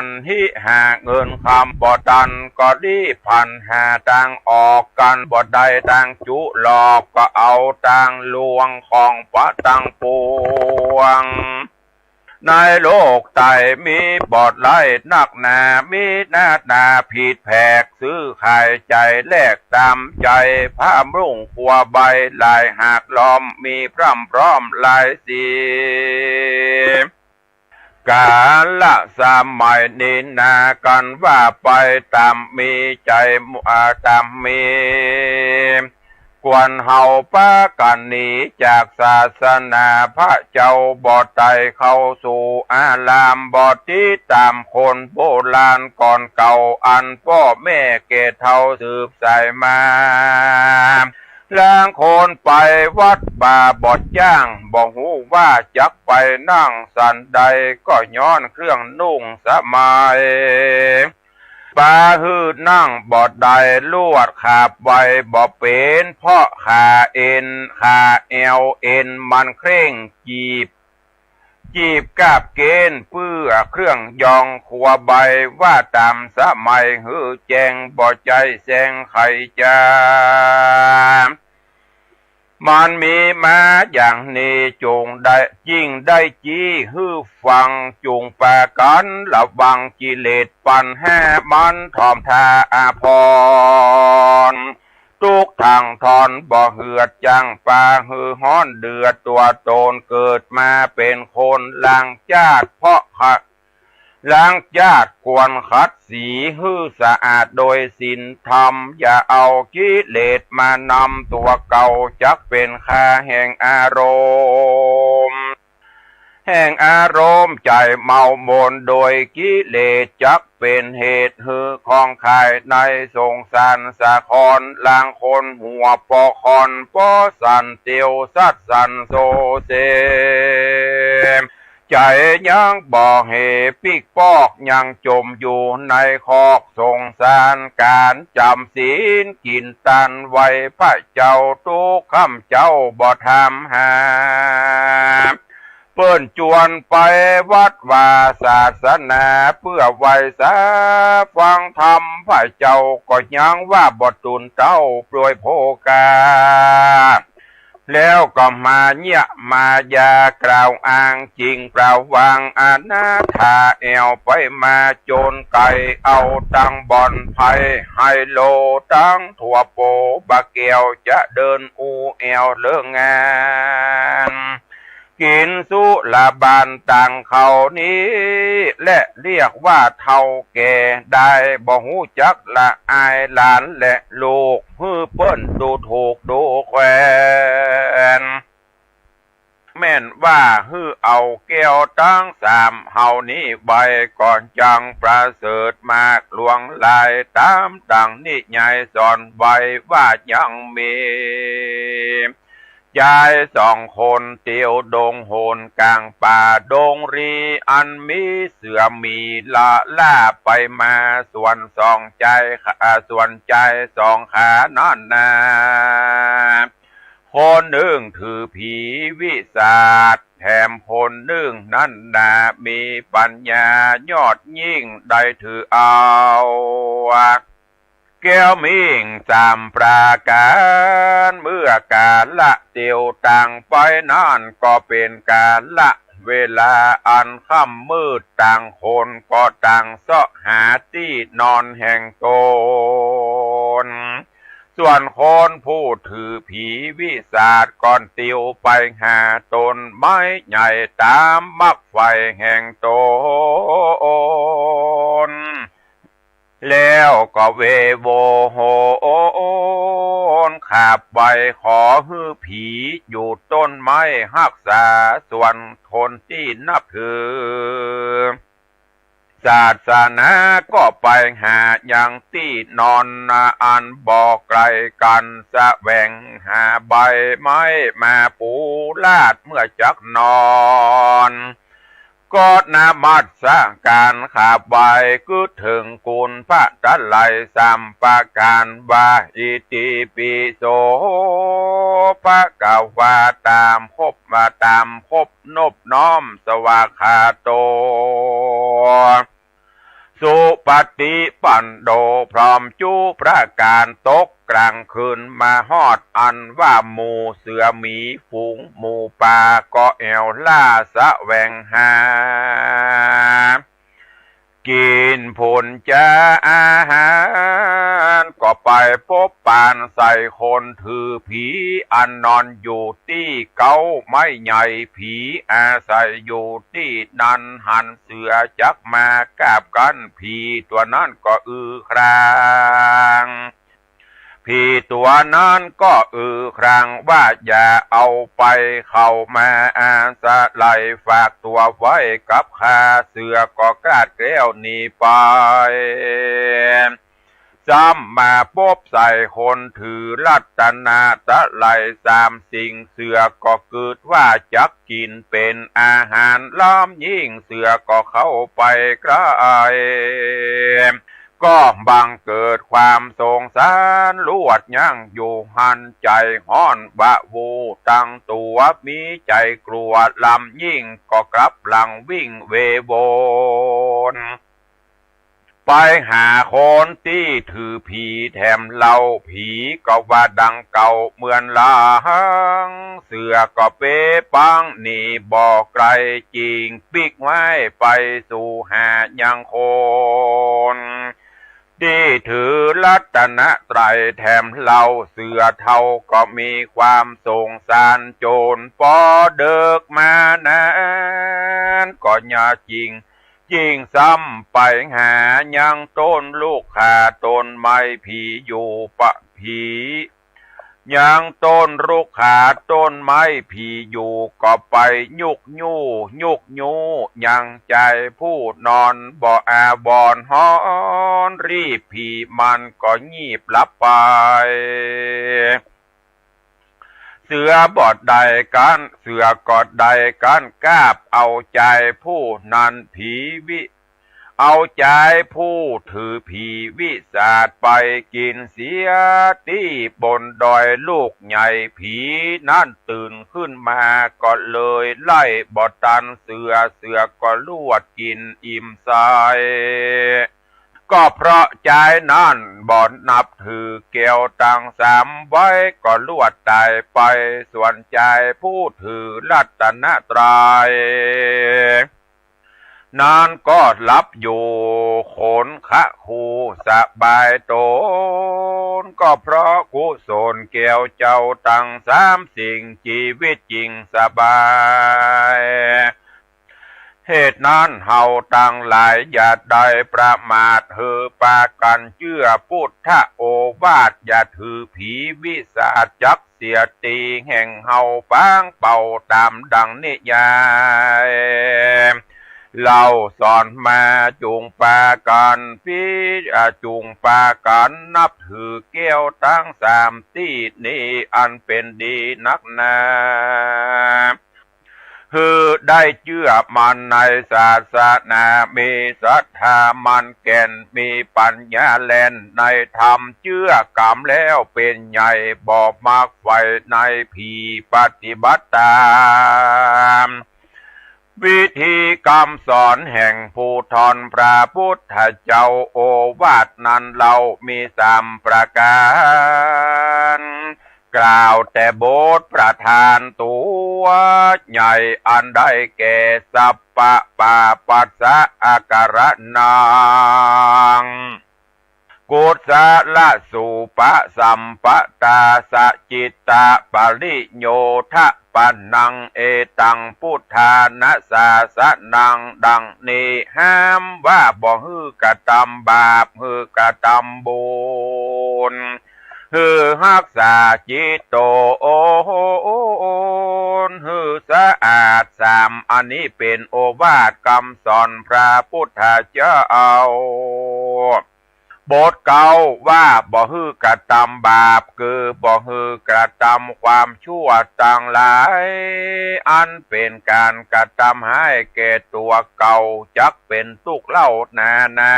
นที่หาเงินคำบ่ดันก็ดีพันหาตังออกกันบ่ได้ตังจุหลอกก็เอาตังลวงของปะตังปวงในโลกไตมีบอดไล่นักหนามีหน้าตาผิดแผกซื้อขายใจแลกตามใจผ้ารุ่งขัวใบลายหากล้อมมีพร่ำพร้อมลายสีกาละสมัยนี้นากันว่าไปตามมีใจตามมีกวนเฮาป้ากันหนีจากศาสนาพระเจ้าบอดไตเข้าสู่อารามบอดที่ตามคนโบราณก่อนเก่าอันพ่อแม่เกศเท่าสืบสายมาล้างคนไปวัดป่าบอดย่างบอกหูว่าจักไปนั่งสันใดก็ย้อนเครื่องนุ่งสมัยปาหืดนั่งบอดใดลวดขาบไว้บ่เป็นเพราะขาเอ็นขาเอวเอ็นมันเคร่งจีบกาบเกณฑ์เพื่อเครื่องยองขัวใบว่าตามสมัยหือแจงบ่ใจแสงไข่จามันมีมาอย่างนี้จงได้ยิ่งได้จี้ฮือฟังจงปากันระวังกิเลสปันแห่มันทอมทาอาพรทุกทางทอนบ่เหือดจังปาฮือฮ้อนเดือดตัวโตนเกิดมาเป็นคนลังจาดเพราะขัดล้างญาติควรคัดสีฮื้อสะอาดโดยศีลธรรมอย่าเอากิเลสมานำตัวเก่าจักเป็นค่าแห่งอารมณ์ใจเมามนโดยกิเลสจักเป็นเหตุฮือของขายในสงสารสะคอนลางคนหัวปอคอนปอสันเตียวสัดสันโซเซใจยังบ่เหปิกปอกยังจมอยู่ในคอกสงสารการจำศีลกินตันไว้พระเจ้าทุกคำเจ้าบ่ทำหาเปิ้นจวนไปวัดว่าศาสนาเพื่อไว้สาฟังธรรมพระเจ้าก็ยังว่าบ่ตุนเต้าปล่วยโภกาแล้วก็มาเนี่ยมายากล่าวอ้างจริงเปล่าวางอนาถาแอวไปมาโจรไก่เอาตั้งบ่อนไพ่ไฮโลตั้งถั่วโปบะเกียวจะเดินอูแอวเลิกงานกินสุราบานต่างเขานี้และเรียกว่าเท่าแก่ได้บ่หูจักละอายหลานและลูกฮือเปิ้นดูถูกดูแควนแม่นว่าฮือเอาแก้วตั้งสามเฮานี้ใบก่อนจังประเสริฐมากหลวงลายตามดังนิยายสอนไว้ว่ายังมียายสองคนเตียวดงโหนกลางป่าดงรีอันมีเสือมีละล่าไปมาส่วนสองใจสองขานอนนาคนหนึ่งถือผีวิสาทแถมคนหนึ่งนั่นนามีปัญญายอดยิ่งได้ถือเอาแก้วมิ่งสามปราการเมื่อกาละเตียวต่างไปนั่นก็เป็นกาละเวลาอันค่ำมืดต่างคนก็ต่างเสาะหาที่นอนแห่งตน ส่วนคนผู้ถือผีวิสาทก่อนติวไปหาตนไม้ใหญ่ตามมักไฟแห่งตนแล้วก็เวโวโหนขาบใบขอฮือผีอยู่ต้นไม้รักษาส่วนคนที่นับถือศาสนาก็ไปหาอย่างที่นอนอันบอกไกลกันแสวงหาใบไม้มาปูลาดเมื่อจักนอนก็นามัสการขาบใบก็ถึงกุลพระจันไลสัมปาการวาอิติปิโสพระกาวาตามพบมาตามพบนบน้อมสวาคาโตสุปฏิปันโดพร้อมจูประการตกกลางคืนมาฮอดอันว่าหมู่เสือหมีฝูงหมู่ป่าก็แอวล่าสะแวงหากินผลจะอาหารก็ไปพบปานใส่คนถือผีอันนอนอยู่ที่เก้าไม้ใหญ่ผีอาศัยอยู่ที่นั่นหันเสือจักมากราบกันผีตัวนั้นก็ครางผีตัวนั้นก็ครางว่าอย่าเอาไปเข้ามาอาสะไลฝากตัวไว้กับข้าเสือก็กราดแก้วหนีไปซ้ำมาพบใส่คนถือรัตนาตะไลสามสิ่งเสือก็เกิดว่าจักกินเป็นอาหารล้อมยิ่งเสือก็เข้าไปใกล้ก็บังเกิดความสงสารลวดยั่งอยู่หันใจห้อนบะวูตั้งตัวมีใจกลัวลำยิ่งก็กลับหลังวิ่งเวโวนไปหาคนที่ถือผีแถมเล่าผีก็ว่าดังเก่าเหมือนลางเสือก็เป๊ปังนี่บอกไกลจริงปิกไว้ไปสู่หายังคนที่ถือรัตนไตรแถมเล่าเสือเท่าก็มีความสงสารโจรปอเดิกมานานก็อย่าจริงซ้ำไปหายังต้นลูกขาต้นไม้ผีอยู่ปะผียังต้นลูกขาต้นไม้ผีอยู่ก็ไปยุกยูยังใจผู้นอนบ่อาบอนฮอนรีบผีมันก็งีบลับไปเสือบอดใดกันเสือกอดใดกันกราบเอาใจผู้นั้นผีเอาใจผู้ถือผีวิสาทไปกินเสียที่บนดอยลูกใหญ่ผีนั่นตื่นขึ้นมาก็เลยไล่บอดตันเสือก็ลวดกินอิ่มใสก็เพราะใจนั่นบ่นับถือเกี่ยวตังสามไว้ก็ลวดตายไปส่วนใจผู้ถือรัตนตรัยนานก็หลับอยู่ขนคะคูสบายตนก็เพราะกุศลเกี่ยวเจ้าตังสามสิ่งชีวิตจริงสบายเหตุนั้นเฮาตั้งหลายอย่าได้ประมาทเฮอปากันเชื่อพุทธโอวาทอย่าถือผีวิสาทจักเสียตีแห่งเฮาฟังเป่าตามดังนิยายเราสอนมาจุงปากันจุงปากันนับถือเกี่ยวทั้งสามที่นี้อันเป็นดีนักหนาคือได้เชื่อมันในศาสนามีศรัทธามันแก่นมีปัญญาแลนในธรรมเชื่อกรรมแล้วเป็นใหญ่บอกมากไฟในผีปฏิบัติตามวิธีกรรมสอนแห่งผู้ทอนพระพุทธเจ้าโอวาทนั้นเรามีสามประการกล่าวแต่บทประธานตัวใหญ่อันได้แก่สัพพะปาปัสสะอาการนัง กุศลสุปสัมปตาสจิตตะปริโยทะปนังเอตังพุทธานะสาสนังดังนี้ห้ามว่าบ่ฮือกะทำบาปฮือกะทำบุญฮือรักษาจิตโตโอฮือสะอาดสามอันนี้เป็นโอวาทคำสอนพระพุทธเจ้าบทเก่าว่าบ่ฮือกระทำบาปคือบ่ฮือกระทำความชั่วต่างหลายอันเป็นการกระทำให้แก่ตัวเก่าจักเป็นทุกข์เล่านา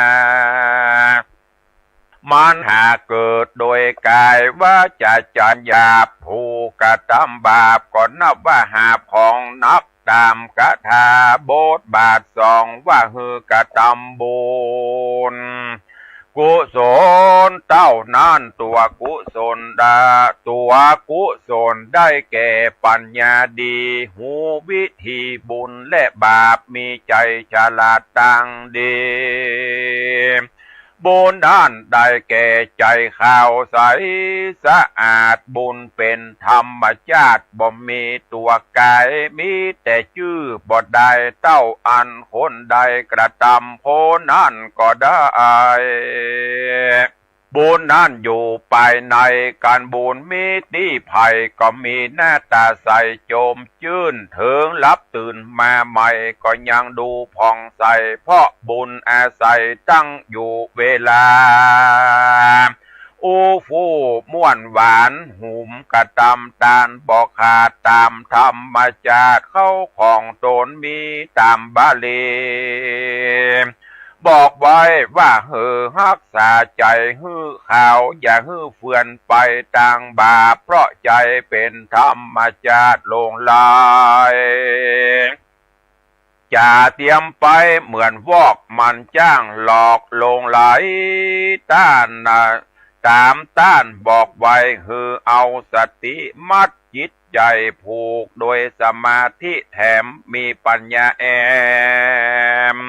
มันหากเกิดโดยกายว่าจะจัญญาผู้กระทำบาปก็นับว่าหาของนับตามคาถาบทบาทสองว่าฮือกระทำบุญกุศลเต้านั้นตัวกุศลได้แก่ปัญญาดีหูวิธีบุญและบาปมีใจฉลาดตังดีบุญด้านได้แก่ใจขาวใสสะอาดบุญเป็นธรรมชาติบ่มีตัวกายมีแต่ชื่อบ่ได้เต้าอันคนใดกระทำโพนั้นก็ได้บุญนั้นอยู่ภายในการบุญมีที่ภัยก็มีหน้าตาใสโจมชื่นถึงรับตื่นมาใหม่ก็ยังดูผ่องใสเพราะบุญอาศัยตั้งอยู่เวลาอู้ฟู่ม่วนหวานหุมกระตำตาลบอกขาดตามธรรมชาติเข้าของตนมีตามบาลีบอกไว้ว่ารักษาใจฮื้อข่าวอย่าฮื้อเฟื่อนไปต่างบาปเพราะใจเป็นธรรมชาติลงลายจะเตรียมไปเหมือนวอกมันจ้างหลอกลงไหลต้านตามต้านบอกไว้เอาสติมัดจิตใจผูกโดยสมาธิแถมมีปัญญาแอม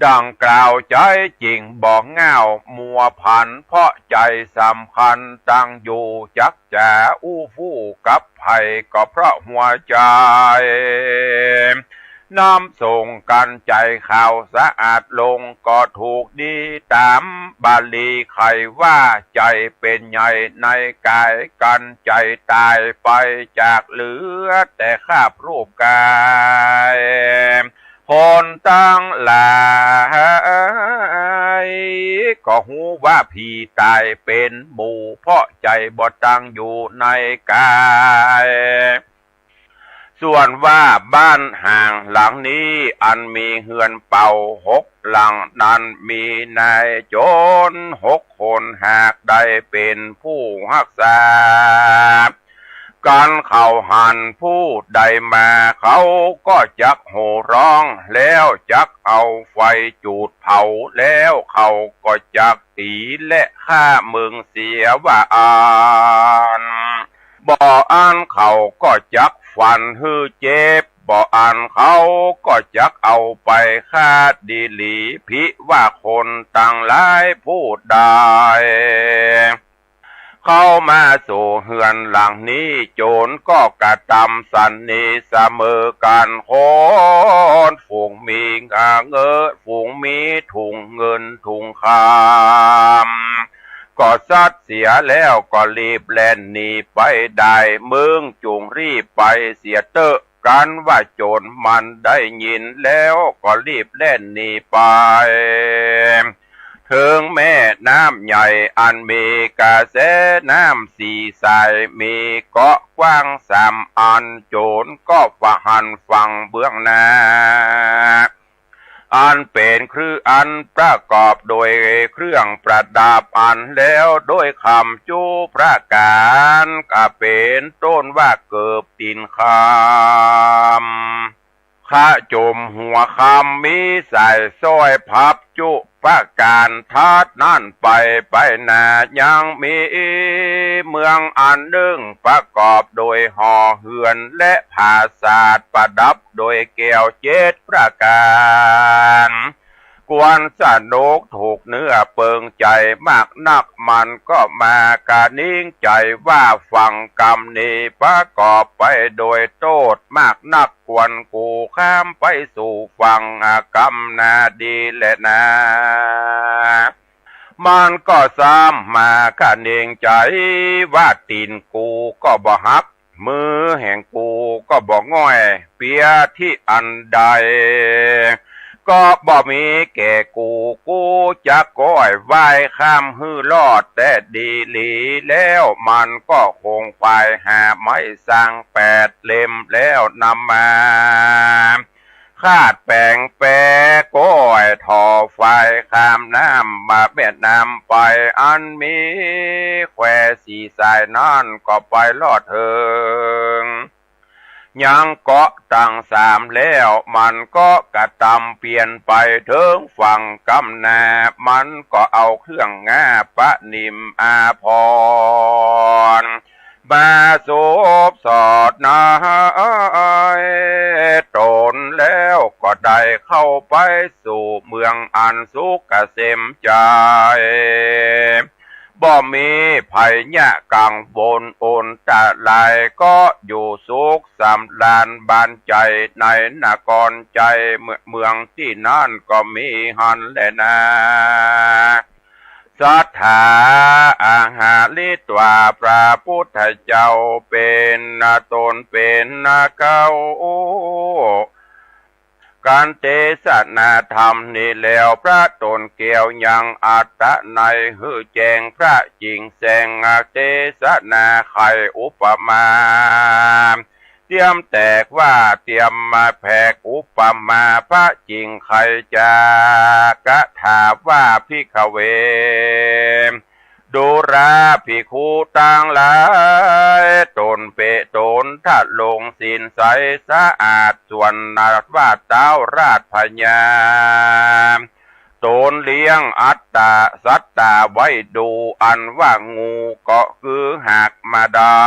ดังกล่าวใจจริงบอกเง่ามัวพันเพราะใจสำคัญตั้งอยู่จักจะอู้ฟู่กับภัยก็เพราะหัวใจน้ำส่งกันใจข่าวสะอาดลงก็ถูกดีตามบาลีใครว่าใจเป็นใหญ่ในกายกันใจตายไปจากเหลือแต่คราบรูปกายคนตั้งหลายก็หูว่าพี่ตายเป็นหมู่เพราะใจบ่ตั้งอยู่ในกายส่วนว่าบ้านห่างหลังนี้อันมีเฮือนเป่า6 หลังนั้นมีนายโจร6 คนหากได้เป็นผู้รักษาการเข้าหันผู้ใดมาเขาก็จักโห่ร้องแล้วจักเอาไฟจูดเผาแล้วเขาก็จักตีและฆ่ามึงเสียว่าอ่านบ่อ่านเขาก็จักฟันฮือเจ็บบ่อ่านเขาก็จักเอาไปฆ่าดีหลีพิว่าคนต่างหลายพูดได้เข้ามาสู่เฮือนหลังนี้โจรก็กระทำสันนิเสมอกันคนฝูงมีเงินฝูงมีถุงเงินถุงคำก็ซัดเสียแล้วก็รีบแล่นหนีไปได้มึงจุงรีบไปเสียเตอะกันว่าโจรมันได้ยินแล้วก็รีบแล่นหนีไปถึงแม่น้ำใหญ่อันมีกระแสน้ำสีสายมีเกาะกว้าง3 อันโจรก็ฝ่าหันฝั่งเบื้องหน้าอันเป็นคืออันประกอบโดยเครื่องประดับอันแล้วโดยคำจูพระการก็เป็นต้นว่าเกิบตีนคำข้าจมหัวคำมีใส่สร้อยพับจุประการทัดนั่นไปนายังมีเมืองอันหนึ่งประกอบโดยหอเฮือนและผาศาสตร์ประดับโดยแก้ว7 ประการ กวนสนุกถูกเนื้อเปิงใจมากนักมันก็มากะนิ่งใจว่าฟังกรรมนี้ประกอบไปโดยโทษมากนักกวนกูข้ามไปสู่ฟังกรรมนาดีแหละนะมันก็ซ้ำมากะนิ่งใจว่าตีนกูก็บ่หักมือแห่งกูก็บ่ง่อยเปียที่อันใดก็บ่มีแก่กูจะก้อยไหว้ข้ามฮื้อรอดแต่ดีหลีแล้วมันก็คงไปหาไม้สร้าง8 เล่มแล้วนำมาคาดแปลงแปรก้อยทอไฟข้ามน้ำมาเบ็ดน้ำไปอันมีแควสีสายนั่นก็ไปลอดเถิงยังเกาะตั้ง3แล้วมันก็กระตำเปลี่ยนไปถึงฝั่งกำนามันก็เอาเครื่องงาปะนิมอาพรมาสูบสอดนายตนแล้วก็ได้เข้าไปสู่เมืองอันสุขเกษมใจบ่มีภัยยะกังวลโอนตะลายก็อยู่สุขสำราญบานใจในนครใจเมืองที่นั่นก็มีหันแลนะศรัทธาอาหาลิตวาพระพุทธเจ้าเป็นตนเป็นเก้าการเทศนาธรรมนี่แล้วพระตนเกี่ยวยังอัตตะในหือแจงพระจริงแสงเทศนาไขอุปมาเตรียมแตกว่าเตรียมมาแผกอุปมาพระจริงใครจากะถาว่าพิขเวดูราภิกขุต่างหลายตนเปตนถ้าลงศีลใสสะอาดส่วนนาว่าเต้าราชพญาตนเลี้ยงอัตตาสัตตาไว้ดูอันว่างูก็คือหักมาได้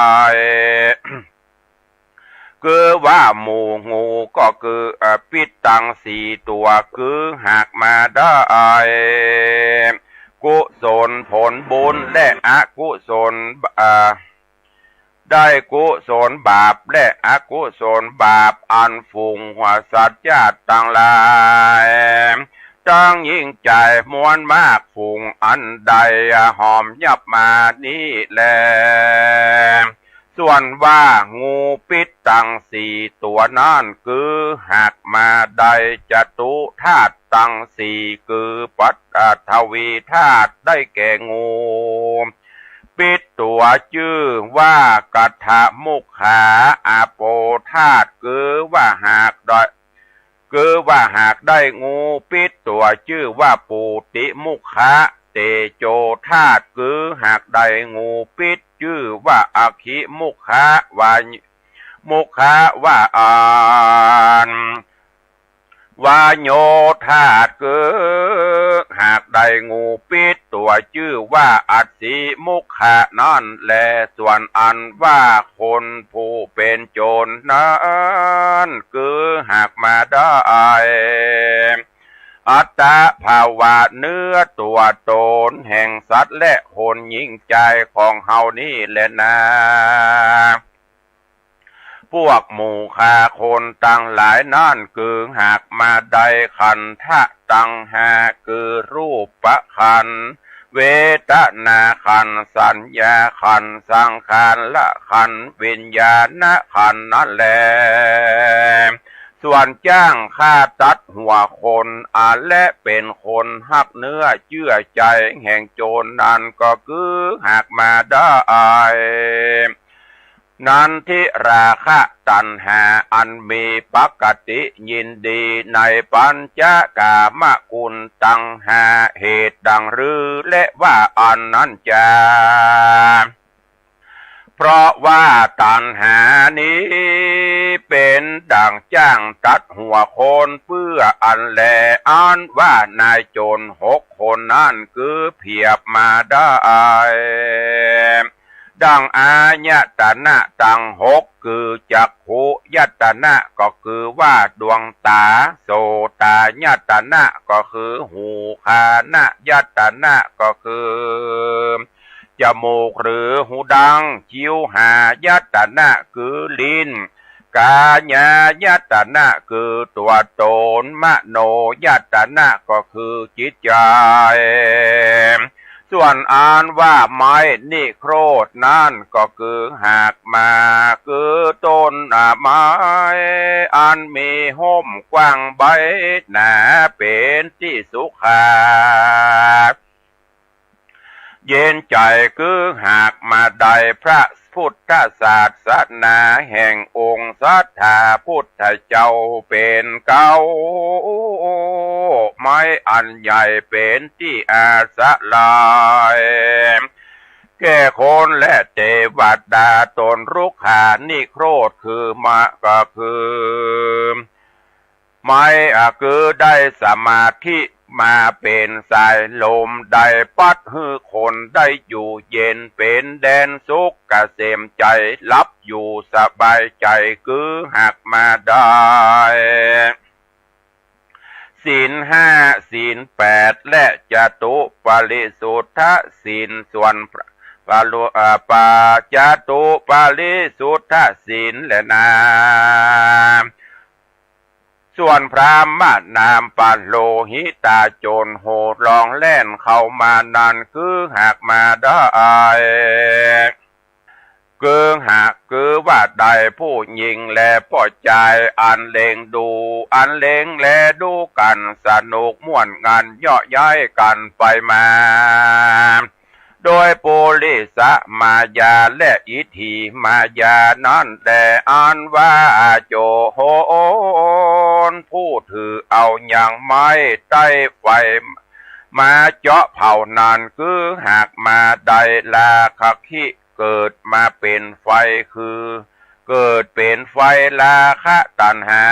คือว่าหมู่งูก็คือปิดตัง4 ตัวคือหักมาได้กุศลผลบุญและอกุศลได้กุศลบาปและอกุศลบาปอันฝูงหัวสัตว์ญาติต่างหลายตั้งยิ่งใจมวลมากฝูงอันใดหอมยับมานี้แลส่วนว่างูปิดตัง4 ตัวนั่นคือหักมาได้จตุธาตุตัง4คือปัตทวีธาตุได้แก่งูปิดตัวชื่อว่ากัทธมุขขาอาโปธาตุคือว่าหากได้งูปิดตัวชื่อว่าปูติมุขคะเตโจธาตุคือหากได้งูปิดชื่อว่าอคิมุขะวามุขะว่าวาโยธาตุคือหากได้งูปิดตัวชื่อว่าอัศสีมุขะนั่นแลส่วนอันว่าคนผู้เป็นโจรนั้นคือหากมาได้อัตตาภาวะเนื้อตัวตนแห่งสัตว์และคนยิ่งใจของเฮานี่แหละนะพวกหมู่คาคนตั้งหลายนั่นคือหากมาได้ขันธะตั้งหาคือรูปประขันธ์เวทนาขันธ์สัญญาขันธ์สังขารละขันธ์วิญญาณขันธ์นั่นแหละส่วนจ้างฆ่าตัดหัวคนและเป็นคนหักเนื้อเชื่อใจแห่งโจรนั้นก็คือหากมาได้นันทิราคะตัณหาอันมีปกติยินดีในปัญจกามกุลตังหาเหตุดังรือและว่าอันนั้นจะเพราะว่าตัณหานี้เป็นดังจ้างตัดหัวคนเพื่ออันแลอันว่านายโจร6 คนนั่นคือเพียบมาได้ ดังอายตนะตังหกคือจักขุยตนะก็คือว่าดวงตาโสตายตนะก็คือหูคานยตนะก็คือจมูกหรือหูดังจิวหายตนะคือลิ้นกายายตนะคือตัวตนมโนยตนะก็คือจิตใจส่วนอ่านว่าไม้นิโครธนั่นก็คือหากมาคือต้นไม้อันมีห่มกว้างใบหนาเป็นที่สุขาเย็นใจคือหากมาได้พระพุทธศาสนาแห่งองค์สัทธาพุทธเจ้าเป็นเก่าไม้อันใหญ่เป็นที่อาสะลายแก่คนและเทวดาตนรุกขานิโครธคือมาก็คือไม้คือได้สมาธิมาเป็นสายลมได้ปัดฮือคนได้อยู่เย็นเป็นแดนสุขเกษมใจรับอยู่สบายใจคือหักมาได้ศีลห้าศีลแปดและจตุปาริสุทธศีลส่วนปาจตุปาริสุทธศีลและนาส่วนพระมานามปาโลหิตาโจรโหดลองแล่นเข้ามานั่นคือหากมาได้คือว่าใดผู้หญิงและพ่อใจอันเลงดูอันเลงแลดูกันสนุกม่วนงานเยาะย้ายกันไปมาโดยปุริสมายาและอิทธิมายานั้นแต่อ่านว่าโจโหนผู้ถือเอาอย่างไม้ใต้ไฟมาเจาะเผานั้นคือหากมาได้ลาคคิเกิดมาเป็นไฟคือเกิดเป็นไฟลาคะตัณหา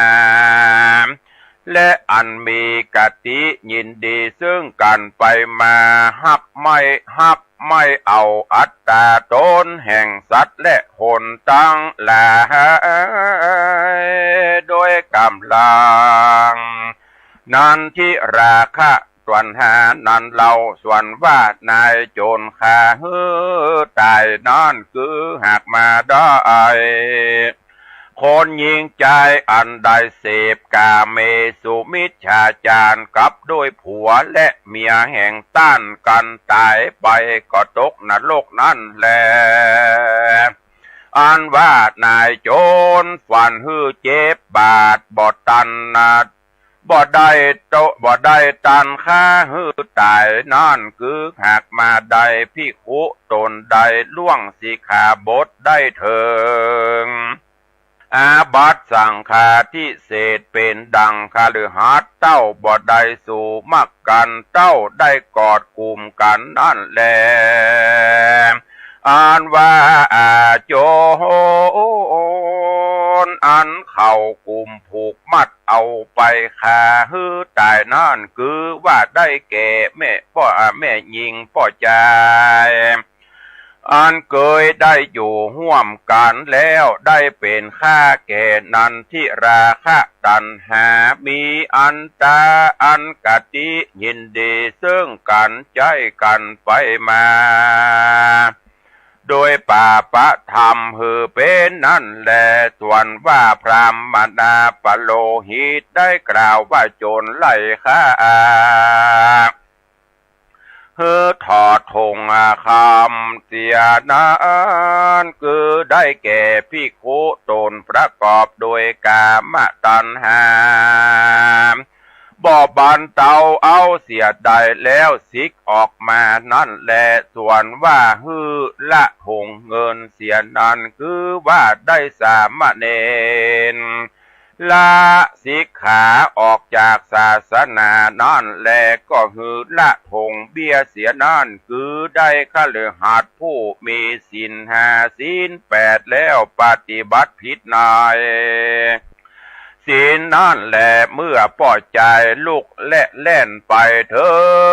และอันมีกติยินดีซึ่งกันไปมาหักไม่เอาอัตตาตนแห่งสัตว์และคนตั้งหลายโดยกำลังนันทิราคะส่วนหานั้นเราส่วนว่านายโจรขาฮือตายนั่นคือหากมาได้คนยิงใจอันใดเสพกาเมสุมิจฉาจารกับด้วยผัวและเมียแห่งต้านกันตายไปก็ตกนรกนั่นแหละอันว่านายโจรฝันฮือเจ็บบาดบ่ตันนาบ่ได้ตันค่าฮือตายนั่นคือหากมาได้ภิกขุตนใดล่วงสิกขาบทได้เถิงอาบัตสังฆาทิเศษเป็นดังคฤหัสถ์เต้าบ่ได้สู่มักกันเต้าได้กอดกลุ่มกันนั่นแลอ่านว่าโจรอันเข้ากลุ่มผูกมัดเอาไปขาฮือตายนั่นคือว่าได้แก่แม่หญิงพ่อใจอันเคยได้อยู่ห่วมกันแล้วได้เป็นข้าแก่นันทิราคะตัณหามีอันตาอันกติยินดีซึ่งกันใจกันไปมาโดยป่าปะธรรมหือเป็นนั่นแลส่วนว่าพรามนาปโลหิตได้กล่าวว่าโจรไล่ฆ่าถอดธงคำเสียนั้นคือได้แก่ภิกขุตนประกอบโดยกามตัณหาบ่บันเตาเอาเสียใดแล้วสิกออกมานั่นแหละส่วนว่าฮือละธงเงินเสียนั้นคือว่าได้สามเณรละสิกขาออกจากศาสนานั่นแลก็คือละธงเบี้ยเสียนั่นคือได้คฤหัสถ์ผู้มีศีล5ศีล8แล้วปฏิบัติผิดนายศี ศีลนั่นแหละเมื่อปล่อยใจลูกและแล่นไปถึ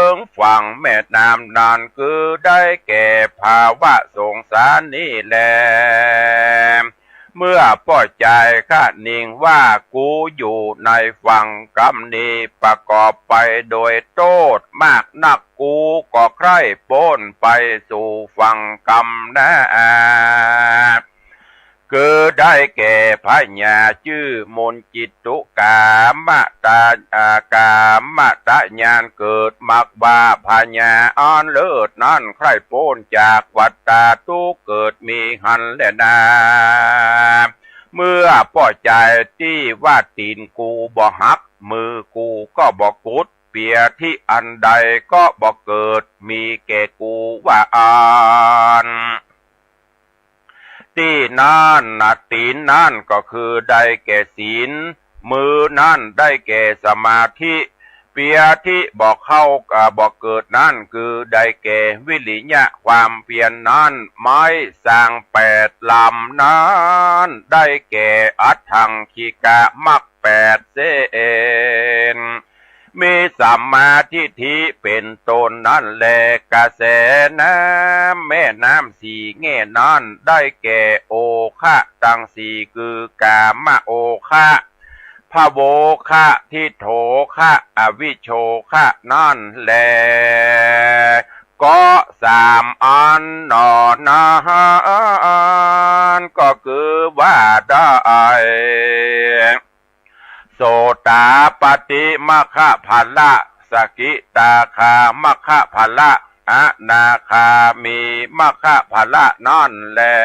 งฝั่งแม่น้ำนั่นคือได้แก่ภาวะสงสารนี่แหละเมื่อปล่อยใจข้านิ่งว่ากูอยู่ในฝั่งกรรมนี้ประกอบไปโดยโทษมากนักกูก็ใคร่โป้นไปสู่ฝั่งกรรมนะคือได้แก่พญาชื่อมนจิตตุกามตากามตะญาณเกิดมักบาพญาอ่อนเลิศนั้นใครโป้นจากวัฏฏะทุกเกิดมีหันและนาเมื่อป่อใจที่ว่าตีนกูบ่หักมือกูก็บ่กุดเปียที่อันใดก็บ่เกิดมีแก่กูว่าอ่านที่นั่นตีนนั่นก็คือได้แก่ศีลมือนั่นได้แก่สมาธิเปียที่บอกเข้าบอกเกิดนั่นคือได้แก่วิริยะความเพียรนั่นไม้สร้าง8 ลำนั้นได้แก่อัตถังคิกะมรรค8 เสนมีสัมมาทิฏฐิเป็นต้นนั่นแหละกระแสน้ำแม่น้ำสี่แง่นั้นได้แก่โอคะตั้งสี่คือกามโอคะพะโวคะทิโถคะอวิโชคะนั่นแหละก็3 อันนอนาก็คือว่าได้โสตาปฏิมัคคะภัลละสกิตาคามัคคะภัลละอนาคามีมัคคะภัลละนั่นแหละ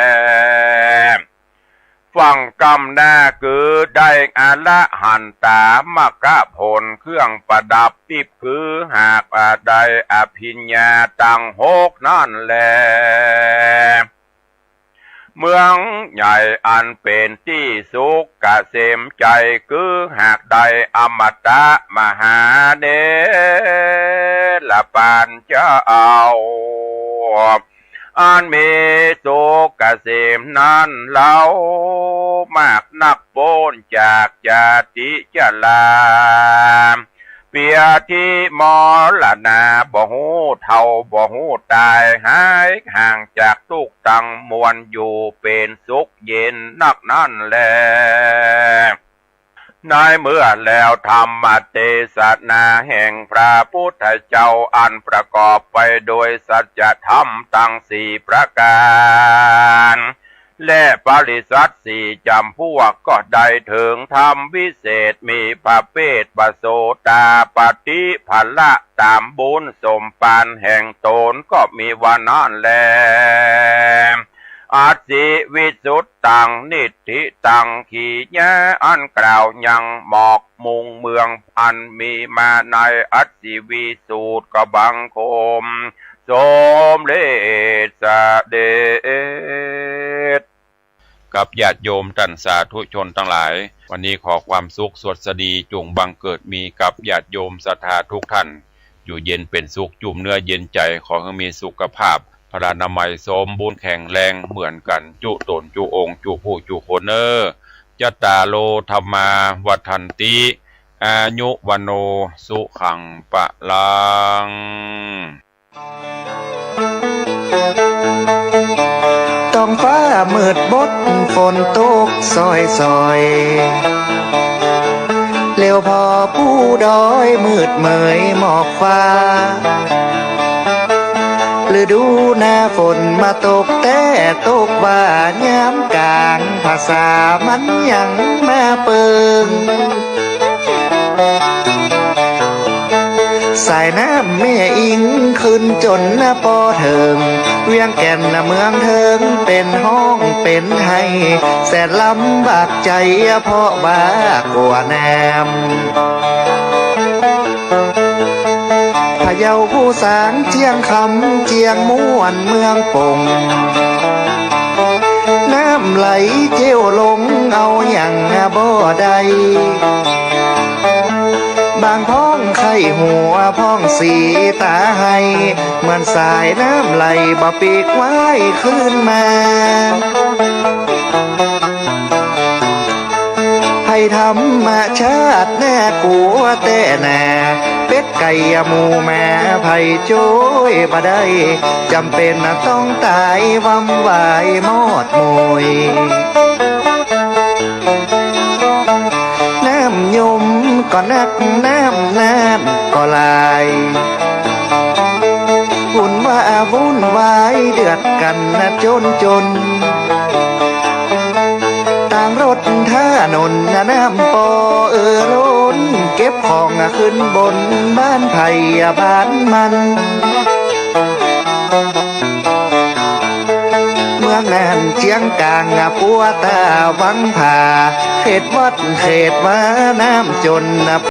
ฟังกรรมหน้าคือได้อละหันตามรรคผลเครื่องประดับทิพย์คือหากได้อภิญญาตั้ง6นั่นแหละเมืองใหญ่อันเป็นที่สุขเกษมใจคือหากได้อมตะมหาเดลปานเจ้าอันมีสุขเกษมนั้นเล่ามากนักโป้นจากญาติจลาเปียที่มรณะบ่หูเท่าบ่หูตายหายห่างจากทุกตังมวลอยู่เป็นสุขเย็นนักนั่นแลในเมื่อแล้วธรรมเทศนาแห่งพระพุทธเจ้าอันประกอบไปโดยสัจธรรมทั้ง4 ประการและปริษัท4 จำพวกก็ได้ถึงธรรมวิเศษมีพระเพศปโสตาปฏิภัลละตามบุญสมปานแห่งตนก็มีวันนั้นแลอาสิวิสุทตังนิทธิตังขีญะอันกล่าวยังหมอกมุงเมืองอันมีมาในอัสิวิสูตรกบังคมสมเด็จสเด็จกับญาติโยมท่านสาธุชนทั้งหลายวันนี้ขอความสุขสวัสดีจงบังเกิดมีกับญาติโยมศรัทธาทุกท่านอยู่เย็นเป็นสุขจุ่มเนื้อเย็นใจขอให้มีสุขภาพพระนามัยสมบูรณ์แข็งแรงเหมือนกันจุตนจุองค์จุผู้จุคนจัตตาโลธรรมาวัฏันติอายุวันโนสุขังปะลังท้องฟ้ามืดบดฝนตกซอยเลี้ยวพอผู้ดอยมืดเมยหมอกฟ้าฤดูหน้าฝนมาตกแต่ตกว่ายามกลางภาษามันยังมาเปิงสายน้ำแม่อิงขึ้นจนปอเถิงเวียงแก่นเมืองเถิงเป็นห้องเป็นไห้แสนลำบากใจเพราะว่ากลัวแนมพะเยาผู้สางเจียงคำเจียงม่วนเมืองปงน้ำไหลเจียวลงเอาอย่างบ่ได้บางพ้องไข่หัวพ้องสีตาให้เหมือนสายน้ำไหลบ่ปีกไว้ขึ้นมาพ ภัยธรรมชาติแน่กลัวแต่แน่เป็ดไก่หมูแม่ภัยโจ้ยบ่ได้จำเป็นต้องตายวำวายมอดมวยน้ำยมก็นักน้ำก็ลายวุ่นว่าวุ่นวายเดือดกันนะจนต่างรถท่านนน้ำปอล้นเก็บของขึ้นบนบ้านไผ่บ้านมันเมืองแน่นเชียงกลางปัวตาวังผาเขตวัดเขตมาน้ำจน